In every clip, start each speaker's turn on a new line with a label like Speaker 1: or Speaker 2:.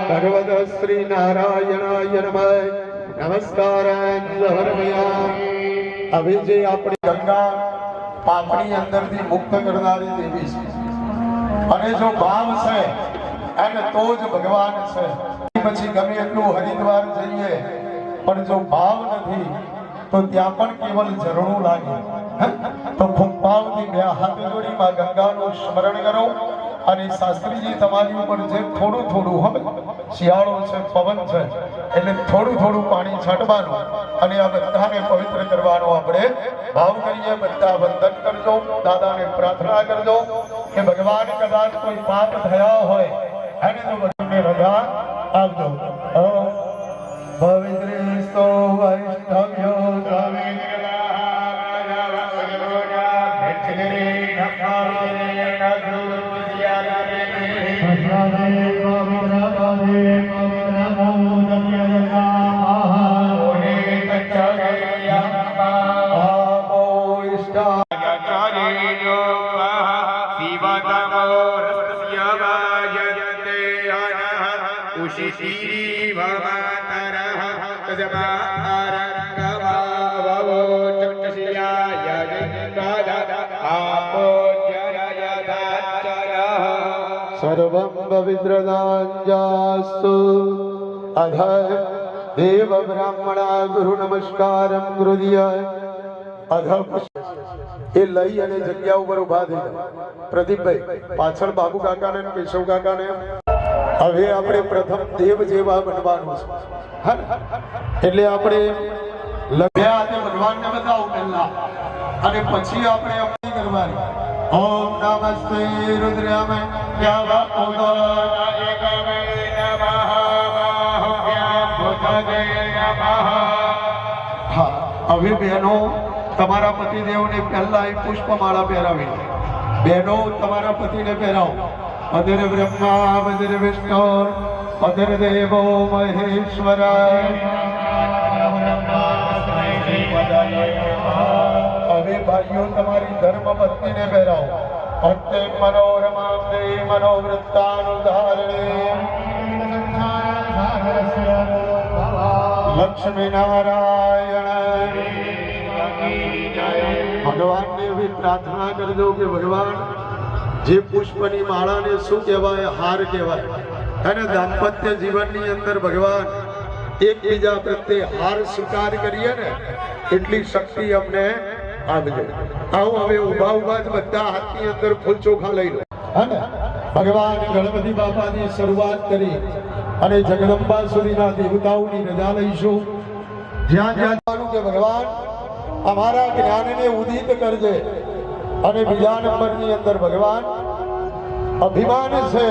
Speaker 1: भगवत श्री नारायणाय नमः। नमस्कारं समर्पयामि। अभी जे अपनी गंगा पापनी अंदर थी मुक्त करनारी देवी छे અને જો ભાવ છે અને તો જ ભગવાન છે। પછી ગમે એટલું હરિદ્વાર જઈએ પણ જો ભાવ નથી તો ત્યાં પણ કેવલ ઝરણું લાગે। તો ભાવથી બે હાથ જોડી માં ગંગાનું સ્મરણ કરો અને શાસ્ત્રીજી તમારી ઉપર જે થોડું થોડું હવે શિયાળો છે પવન છે એટલે થોડું થોડું પાણી છાંટવાનું અને આ બધાને પવિત્ર કરવાનો આપણે ભાવ કરીએ। બધા વંદન કરજો, દાદાને પ્રાર્થના કરજો કે ભગવાન કદાચ કોઈ પાપ થયા હોય અને તો બધાને રજા આપજો। ઓમ પવિત્રેસ્તો વૈષ્ણવ્યો सर्वं पवित्रदास्तु। अध देव ब्राह्मणा गुरु नमस्कारं गुरुदिया अध એ લઈ અને જગ્યા ઉપર ઉભા થઈ પ્રદીપભાઈ પાછળ બાબુ કાકાને કેશવ કાકાને હવે આપણે પ્રથમ દેવ જેવા બનવાનું છે એટલે આપણે લગ્યા અને ભગવાનને બતાવો પહેલા અને પછી આપણે અપની કરવાની। ઓમ નમસ્તે રુદ્રામ હવે બહેનો તમારા પતિદેવને પહેલા પુષ્પમાળા પહેરાવી। બહેનો તમારા પતિને પહેરાવો। અધર બ્રહ્મા અધર વિષ્ણુ અધર દેવો મહેશ્વરાય। હવે ભાઈઓ તમારી ધર્મ પત્નીને પહેરાવો। ભક્તે મનોરમા મનોવૃત્તાનુધારણે લક્ષ્મી નારાયણ ભગવાનને એવી પ્રાર્થના કરજો કે ભગવાન જે પુષ્પની માળાને શું કહેવાય? હાર કહેવાય. અને દાંપત્ય જીવનની અંદર ભગવાન એકબીજા પ્રત્યે હાર સ્વીકાર કરીએ ને એટલી શક્તિ અમને આપજો. આવો હવે ઉભા ઉભા જ બધા હાથની અંદર ફૂલ ચોખા લઈ લો. અને ભગવાન ગણપતિ બાપાની શરૂઆત કરી અને જગદંબા સુધીના દેવતાઓની રજા લઈશું. જ્યાં જ્યાં કે ભગવાન અમારા જ્ઞાનને ઉદિત કરજે. અને બીજા નંબરની અંદર ભગવાન અભિમાન છે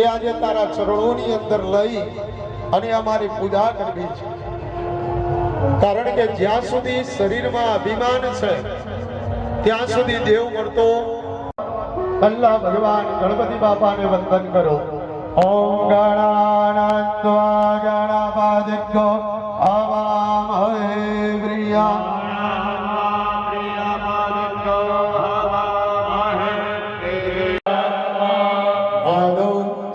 Speaker 1: એ આજે તારા ચરણોની અંદર લઈ અને અમારી પૂજા કરવી છે. કારણ કે જ્યાં સુધી શરીરમાં અભિમાન છે ત્યાં સુધી દેવ મળતો. અલ્લાહ ભગવાન ગણપતિ બાપાને વંદન કરો. ઓમ ગણાનાત્વા ગણપતિક્કો હવામહે પ્રિયા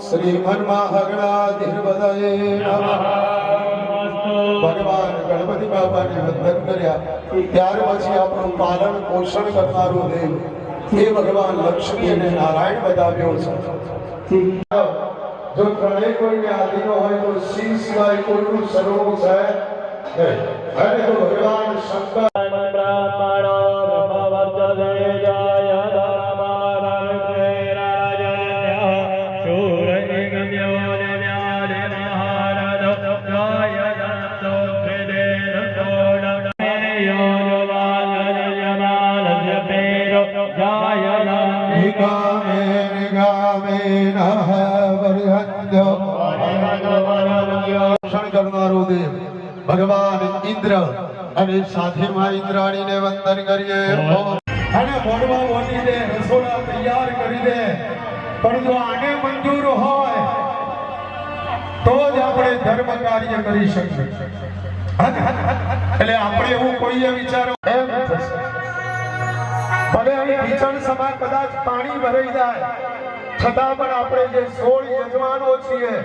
Speaker 1: શ્રીમન્મહાગણાધિપતયે નમઃ. ભગવાન ગણપતિ બાપાને વંદન કર્યા ત્યાર પછી આપણું પાલન પોષણ કરનારું દેવ એ ભગવાન લક્ષ્મી અને નારાયણ બતાવ્યો છે. જો ત્રણેય કોઈને આધીનો હોય તો શિવ સિવાય કોઈનું સ્વરૂપ છે અને તો ભગવાન શંકર ભગવાન ઇન્દ્ર અને સાથેમાં ઇન્દ્રાણીને વંદન કરીએ. અને મોડવા ઓની દે રસોડા તૈયાર કરી દે. પણ જો આને મંજૂર હોય તો જ આપણે ધર્મ કાર્ય કરી શકીએ. એટલે આપણે એવું કોઈએ વિચારો એમ થશે. ભલે અહીં ભીષણ સમા કદાચ પાણી ભરાઈ જાય છતાં પણ આપણે જે 16 યજમાનો છીએ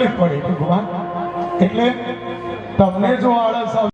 Speaker 1: તકલીફ પડે ભગવાન. એટલે તમને જો આળસ આવે